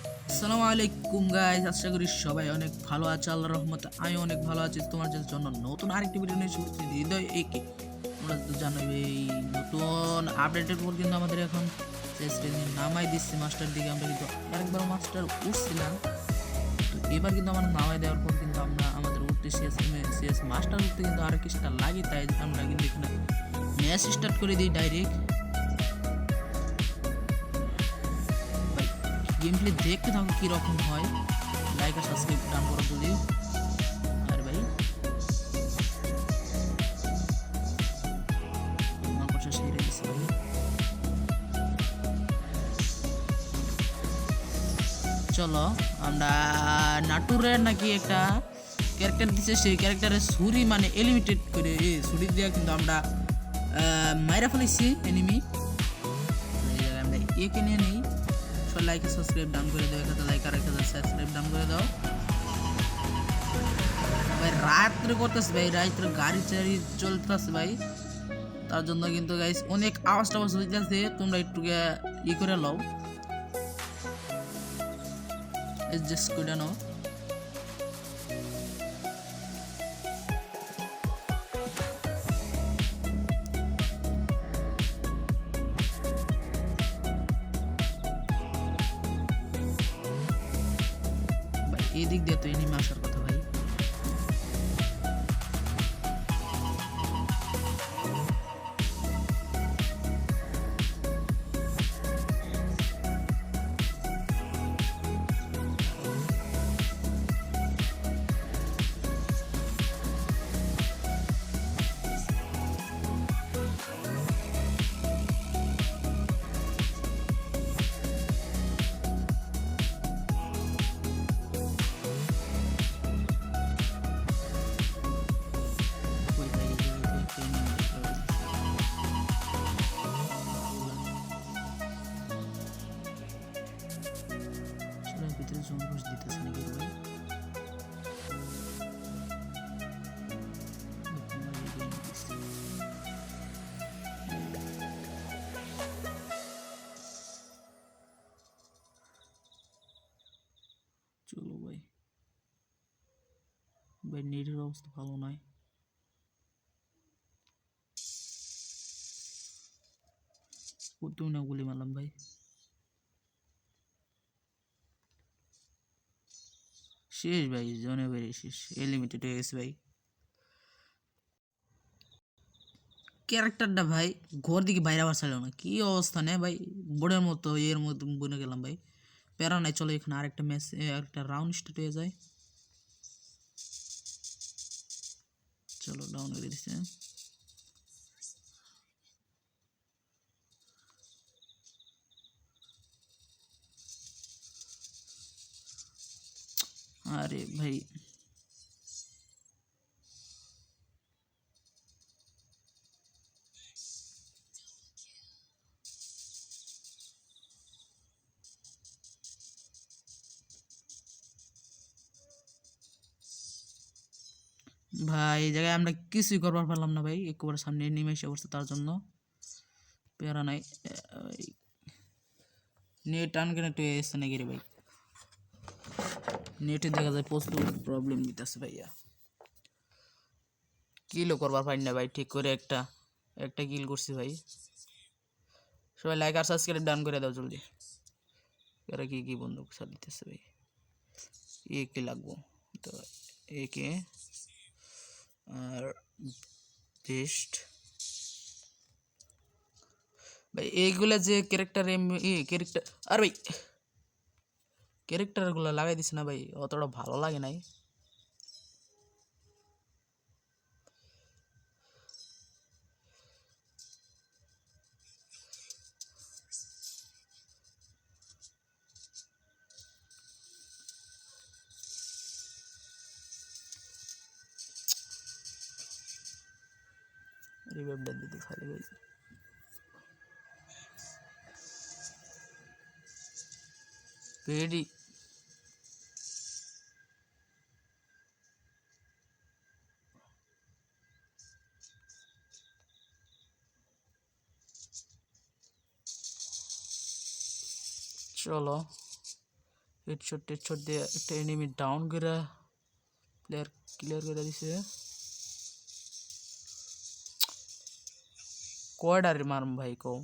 আসসালামু আলাইকুম গাইস, আশা করি সবাই অনেক ভালো আছে আল্লাহর রহমতে। আমি অনেক ভালো আছি। তোমার জন্য নতুন আরেকটি ভিডিও নিয়ে শুরু করছি হৃদয় একে। তোমরা তো জানোই এই নতুন আপডেটের পর কিন্তু আমাদের এখন নামাই দিচ্ছে মাস্টার দিকে। আমরা কিন্তু আরেকবার মাস্টার উঠছিলাম, তো এবার কিন্তু আমরা নামাই দেওয়ার পর কিন্তু আমরা আমাদের উঠতে সিএস মাস্টার উঠতে কিন্তু আর কিছুটা লাগে, তাই আমরা কিন্তু এখানে ম্যাচ স্টার্ট করে দিই ডাইরেক্ট। গেম প্লে দেখতে থাকো কীরকম হয়। লাইক আর সাবস্ক্রাইব ডান করো যদি। আর ভাই আমার কথা সেরে দিচ্ছে ভাই। চলো আমরা নাটুরের নাকি একটা ক্যারেক্টার দিচ্ছে, সেই ক্যারেক্টারের ছুরি মানে এলিমিটেড করে ছুরি দিয়ে কিন্তু আমরা মাইরা ফেলেছি এনিমি। এই জায়গায় আমরা একে নিয়ে নিই। সব লাইক সাবস্ক্রাইব ডাউন করে দাও, 1000 লাইক আর 1000 সাবস্ক্রাইব ডাউন করে দাও ভাই। রাত্রে করতেছে ভাই, রাত্রে গাড়ি চাড়ি চলতেছে ভাই, তার জন্য কিন্তু গাইস অনেক আওয়াজ টাওয়াজ হইতেছে। তোমরা একটু করে লও, অ্যাডজাস্ট করে নাও। এই দিক দিয়ে তো এনিমি আসার কথা ভাই। ওই ভাই এই জায়গায় তো একটা enemy দেখতে পাচ্ছি। আসলে ভিতরে জম্বুস দিতেছে নাকি রে ভাই? তোমার এই game দিচ্ছে। চলো ভাই, ভাই নেটের অবস্থা ভালো নয়। তুমি না গুলি মারলাম ভাই। শেষ ভাই, জনে বেরিয়ে শেষ, এলিমিটেড হয়ে গেছে ভাই ক্যারেক্টারটা ভাই। ঘর দিকে বাইরে আবার ছাড়লো না, কি অবস্থা নেই ভাই, বোর্ডের মতো এর মতো বনে গেলাম ভাই। প্যারা নাই, চলো এখানে আরেকটা ম্যাচ, একটা রাউন্ড স্টার্ট হয়ে যায়। চলো ডাউন করে দিচ্ছে। আরে ভাই ভাই এই জায়গায় আমরা কিছুই করবার পারলাম না ভাই, একেবারে সামনে নেমে এসে পড়ছে, তার জন্য প্যারা নাই। নেট আনকানেক্ট হয়ে এসছে নাকি রে ভাই? নেটে দেখা যায় প্রচুর প্রবলেম দিতেছে ভাইয়া, কিলও করবার পারি না ভাই ঠিক করে। একটা একটা কিল করছি ভাই। সবাই লাইক আর সাবস্ক্রাইব ডান করে দাও জলদি। এরা কি কি বন্দুক সার দিতেছে ভাই? একে লাগবো তো, একে আর বেস্ট ভাই। এইগুলা যে ক্যারেক্টার ক্যারেক্টার, আর ভাই ক্যারেক্টারগুলো লাগাই দিছে না ভাই, অতটা ভালো লাগে নাই। রিভাইভটা দিতে খালি ভাই। পেডি চলো হেডশট দিয়ে একটা এনিমি ডাউন করে প্লেয়ার ক্লিয়ার করে দিছে। কয়ডারে মারম ভাই কও,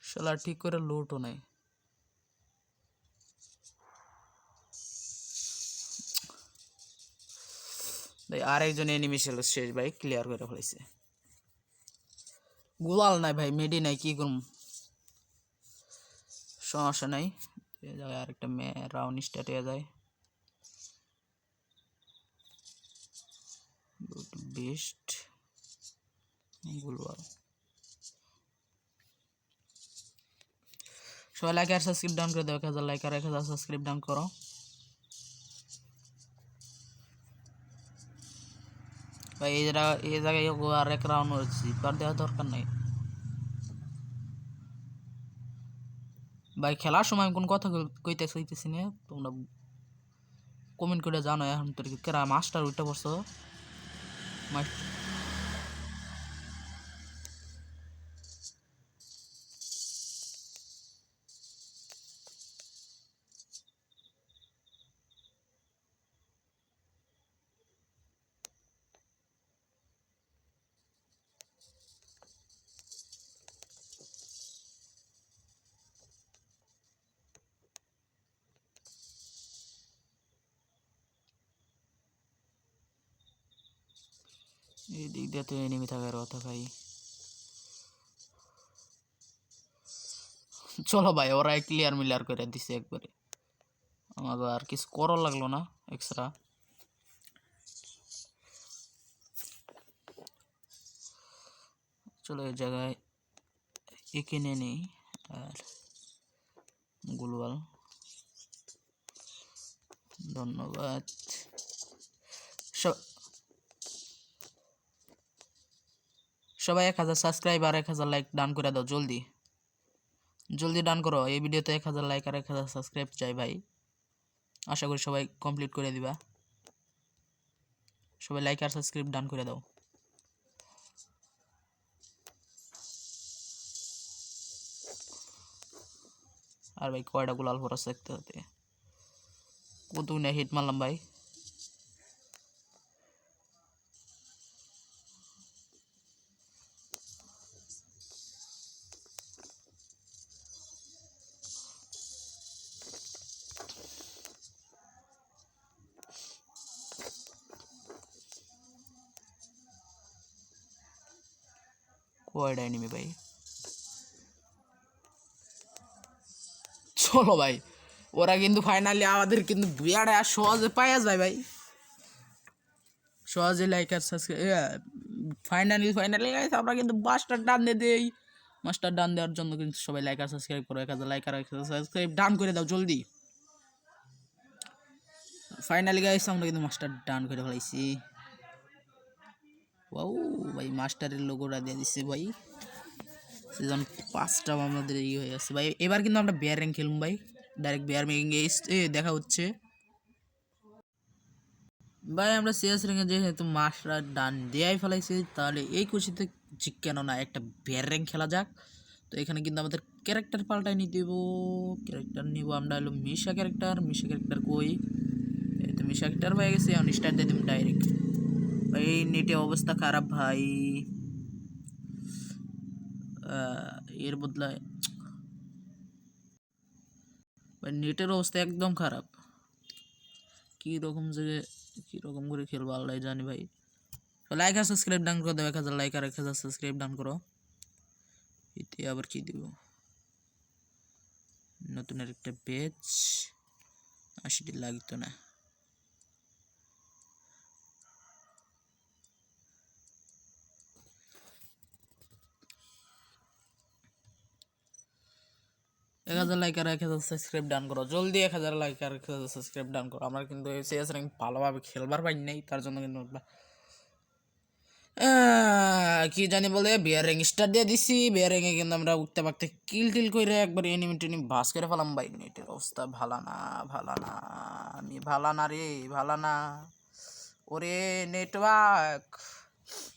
শালা ঠিক করে লুটও নাই। ভাই আরেকজন এনিমি ছিল শেষ ভাই ক্লিয়ার করে ফেলেছে। গোলাল নাই ভাই, মেডি নাই, কি করুম, সমস্যা নাই। আরেকটা রাউন্ড স্টার্ট হয়ে যায়। বেস্ট গোলওয়াল। সবাই লাইক আর সাবস্ক্রাইব ডাউন করে দাও, 1000 লাইক আর 1000 সাবস্ক্রাইব ডাউন করো ভাই। এই জায়গায় আর এক রাউন্ড হচ্ছে, পার দেওয়ার দরকার নাই ভাই। খেলার সময় আমি কোন কথা কইতেছি না, তোমরা কমেন্ট করে জানো। এখন তোর কেরা মাস্টার উঠে পড়ছো, এই দিক দিয়ে তো এনিমি থাকার কথা ভাই। চলো ভাই, ওরা ক্লিয়ার মিলার করে দিছে একবারে, আমাকে আর কিছু করার লাগলো না এক্সট্রা। চলো এই জায়গায় একে নিয়ে নেই আর গুলওয়াল, ধন্যবাদ। সবাই 1000 সাবস্ক্রাইব আর 1000 লাইক ডান করে দাও, জলদি জলদি ডান করো। এই ভিডিওতে 1000 লাইক আর 1000 সাবস্ক্রাইব চাই ভাই। আশা করি সবাই কমপ্লিট করে দিবা। সবাই লাইক আর সাবস্ক্রাইব ডান করে দাও। আর ভাই কয়টা গোলাল ফরাস দেখতে হতে কত না হিট মারলাম ভাই। কয়টা এনিমি ভাই, চলো ভাই। ওরা কিন্তু ফাইনালি আমাদের কিন্তু বিয়ারে আর সহজে পাইয়া যায় ভাই, সহজে লাইক আর সাবস্ক্রাইব। ফাইনালি গাইস আমরা কিন্তু মাস্টার ডান দিয়ে দেই। মাস্টার ডান দেওয়ার জন্য কিন্তু সবাই লাইক আর সাবস্ক্রাইব করো, 1000 লাইক আর 1000 সাবস্ক্রাইব ডান করে দাও জলদি। ফাইনালি গাইস আমরা কিন্তু মাস্টার ডান করে ফেলাইছি। ওয়াও ভাই, মাস্টারের লোগোটা দিয়ে দিচ্ছে ভাই। সিজন 5টা আমাদের এই হয়ে আছে ভাই। এবার কিন্তু আমরা বিয়ার র্যাঙ্ক খেলুম ভাই, ডাইরেক্ট বিয়ার মেকিং দেখা হচ্ছে ভাই। আমরা সিএস র্যাঙ্কে যেহেতু মাস্টার ডান দেয়াই ফেলাইছি, তাহলে এই খুশিতে কেন না একটা বিয়ার র্যাঙ্ক খেলা যাক। তো এখানে কিন্তু আমাদের ক্যারেক্টার পাল্টাই নিয়ে দেবো। ক্যারেক্টার নিব আমরা হলো মিশা ক্যারেক্টার কই, এই তো মিশা ক্যারেক্টার হয়ে গেছে। এখন স্টার্ট দিয়ে দিম ডাইরেক্ট ভাই। নেটে অবস্থা খারাপ ভাই, এর বদলায় ভাই নেটের অবস্থা একদম খারাপ। কীরকম করে খেলবো আল্লাহ জানি ভাই। লাইক আর সাবস্ক্রাইব ডান করে দেবো, 1000 লাইক আর 1000 সাবস্ক্রাইব ডান করো। এতে আবার কি দিব, নতুন একটা পেজ, 80টি লাগতো না। এক 1000 লাইক আর 1000 সাবস্ক্রাইব ডান করো জলদি, 1000 লাইক আর 1000 সাবস্ক্রাইব ডান করো। আমরা কিন্তু সিএস র্যাঙ্ক ভালোভাবে খেলবার পাই নাই, তার জন্য কিন্তু কি জানি বলে বিয়ার র্যাঙ্ক স্টার্ট দিয়ে দিছি। বিয়ার র্যাঙ্কে কিন্তু আমরা উঠতে পারতে কিল টিল করে একবার এনিমি টেনিমি বাস করে ফেলাম ভাই। নেটের অবস্থা ভালো না, আমি ভালো না রে, ভালো না। ওরে নেটওয়ার্ক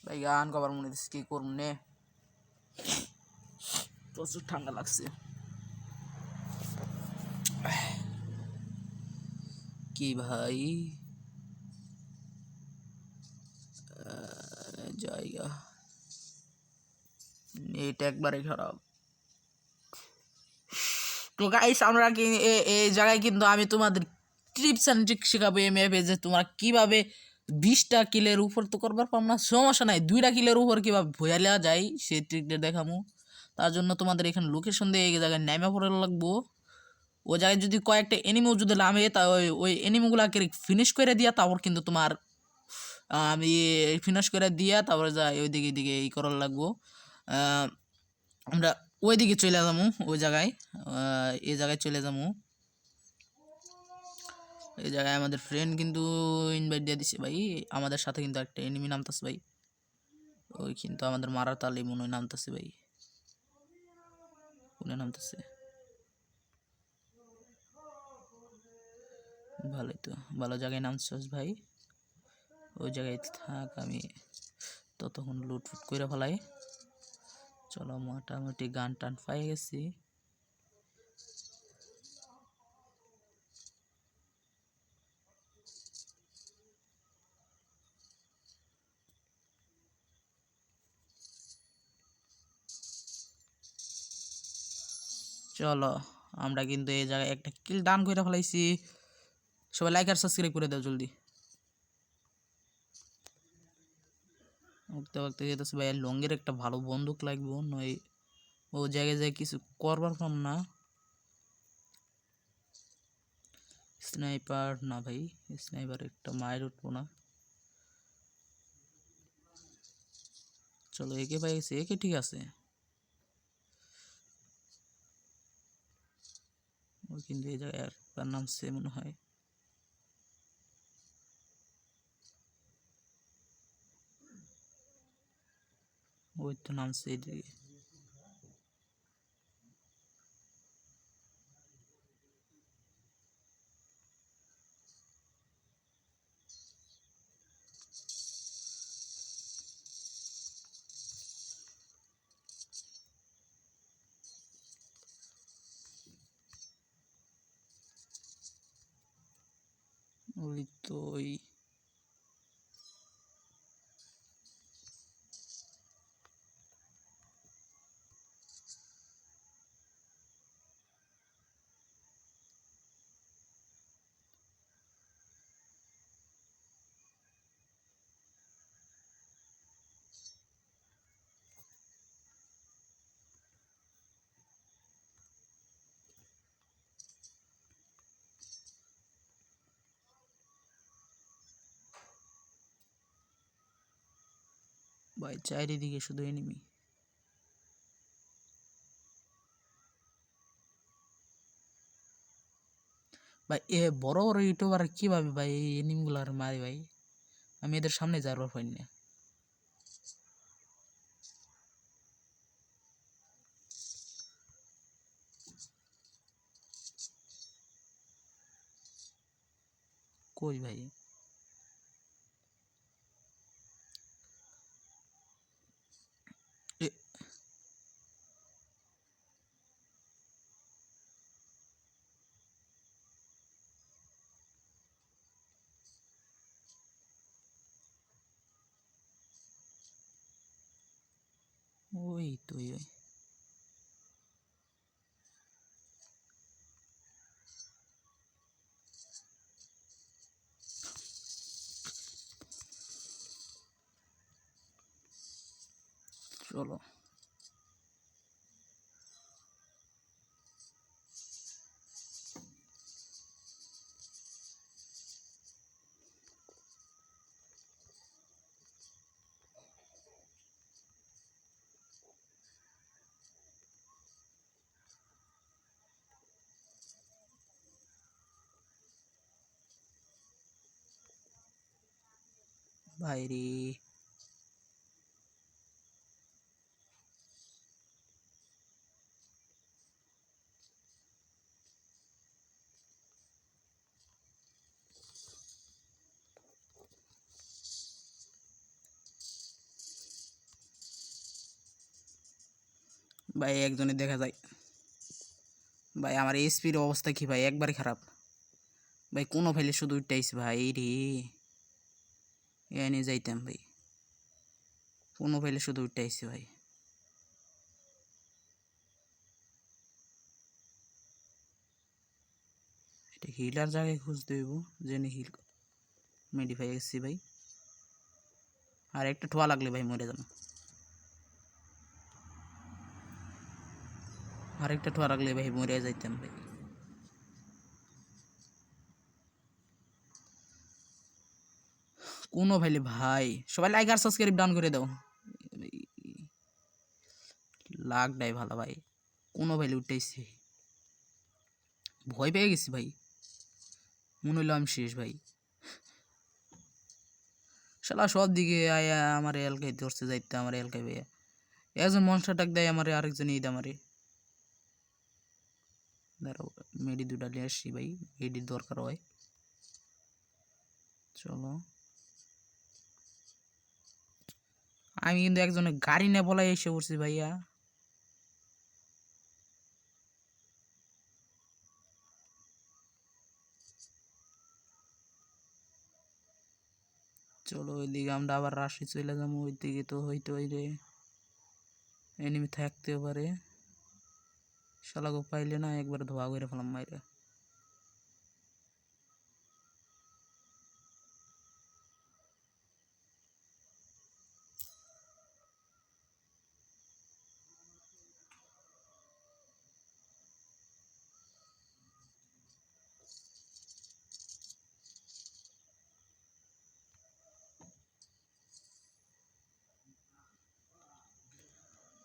ভাই, গান কবার মনে দিচ্ছি, কি করুন নে, প্রচুর ঠান্ডা লাগছে। কি ভাই জায়গা এটা একবারে খারাপ। তো গাইস আমরা কি এই জায়গায় কিন্তু আমি তোমাদের টিপস অ্যান্ড ট্রিক শেখাবো এই ম্যাপে, যে তোমরা কিভাবে 20টা কিলের উপর তো করবার পাম না, সমস্যা নাই, 2টা কিলের উপর কিভাবে ভয়ালেয়া যায় সেই ট্রিকটা দেখামু। তার জন্য তোমাদের এখানে লোকেশন দিয়ে এই জায়গায় নাইমা পড়ে লাগবো। ওই জায়গায় যদি কয়েকটা এনিমিও যদি নামে তা ওই এনিমিগুলাকে ফিনিশ করে দিয়া তারপর কিন্তু তোমার আমি ফিনিশ করে দিয়া তারপরে যাই ওইদিকে দিকে এই করার লাগবো। আমরা ওইদিকে চলে যাবো, ওই জায়গায় এই জায়গায় চলে যাবো। এই জায়গায় আমাদের ফ্রেন্ড কিন্তু ইনভাইট দিয়ে দিছে ভাই, আমাদের সাথে কিন্তু একটা এনিমি নামতেছে ভাই, ওই কিন্তু আমাদের মারার তালে মনে হয় নামতেছে ভাই, কোনে নামতেছে, ভালোই তো, ভালো জায়গায় নামছস ভাই, ওই জায়গায় থাক, আমি ততক্ষণ লুট ফুট করে ফেলাই। চলো মোটামুটি গান টান পাই গেছি। চলো আমরা কিন্তু এই জায়গায় একটা কিল ডান করে ফেলাইছি। সবাই লাইক আর সাবস্ক্রাইব করে দাও জলদি। উঠতে উঠতে যেতেছে ভাই, লঙ্গের একটা ভালো বন্দুক লাগবে, নয় ও জায়গায় যায় কিছু করবার পাম না। স্নাইপার না ভাই, স্নাইপার একটা মায়ের উঠবো না। চলো একে পাই গেছে, একে ঠিক আছে, ও কিন্তু এই জায়গায় আর নামছে মনে হয়। ওই তো নামছে এইদিকে। ওই তো ওই ভাই চারিদিকে শুধু এনিমি। ভাই এ বড় বড় ইউটিউবার কিভাবে ভাই এই এনিমিগুলার মারে ভাই, আমি এদের সামনে যাওয়ার পাই না। কই ভাই, ওই তো ওই চলো ভাই রে। ভাই একজনে দেখা যায় ভাই, আমার এসপির অবস্থা কি ভাই, একবারে খারাপ ভাই কোনো ফাইলে শুধু উঠাইছে ভাই রে, এনে যাইতাম ভাই, কোনো ফাইলে শুধু উঠাইছে ভাই। এটা হিলার জায়গায় খুঁজতে হইব, জেনে হিল মেডিফাই গেছি ভাই। আর একটা ঠোয়া লাগলে ভাই মরে যাবো, আরেকটা ঠোয়া লাগলে ভাই মরে যাইতাম ভাই। কোনো ভাইলে ভাই সবাই লাইক আর সাবস্ক্রাইব ডাউন করে দাও, লাগটাই ভালো ভাই। কোনো ভাইলে উঠাইছে, ভয় পেয়ে গেছি ভাই, মনে হইলো আমি শেষ ভাই। শালা সব দিকে আয়া আমার এলকাই ধরছে যাইতে, আমার এলকাই ভাইয়া একজন মনস্টার টাক দেয় আমারে, আরেকজন ঈদ আমারে। দাঁড়াও মেডি দুটা নিয়ে আসছি ভাই, মেডির দরকার হয়। চলো আমি কিন্তু একজনের গাড়ি নিয়ে বলাই এসে পড়ছি ভাইয়া। চলো ওইদিকে আমরা আবার রাশি চলে যাবো, ওই দিকে তো হইতে হইলে এনিমি থাকতেও পারে। শালাগো পাইলে না একবার ধোয়া করে ফেলাম মাইরে।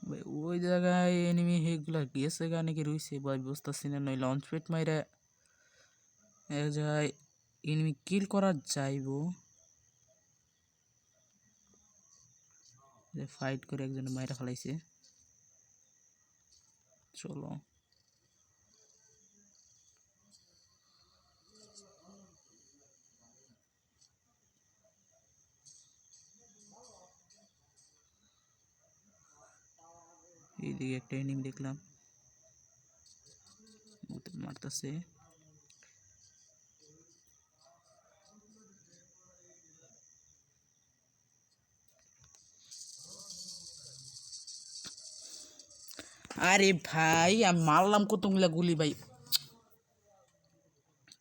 ভাই ওই জায়গায় এনিমি হেগুলা গেছে গা নাকি রইছে ভাই বুঝতেছি না, নই লঞ্চ পেট মাইরা এক জায়গায় এনিমি কিল করা যাইবো, ফাইট করে একজন মাইরা ফেলাইছে। চলো এইদিকে একটা এনিমি দেখলাম মারতেছে। আরে ভাই আমি মারলাম কতগুলা গুলি ভাই,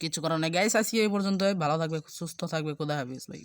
কিছু করার নাই গাইস। আজকে এই পর্যন্ত, ভালো থাকবে সুস্থ থাকবে, খোদা হাফেজ ভাই।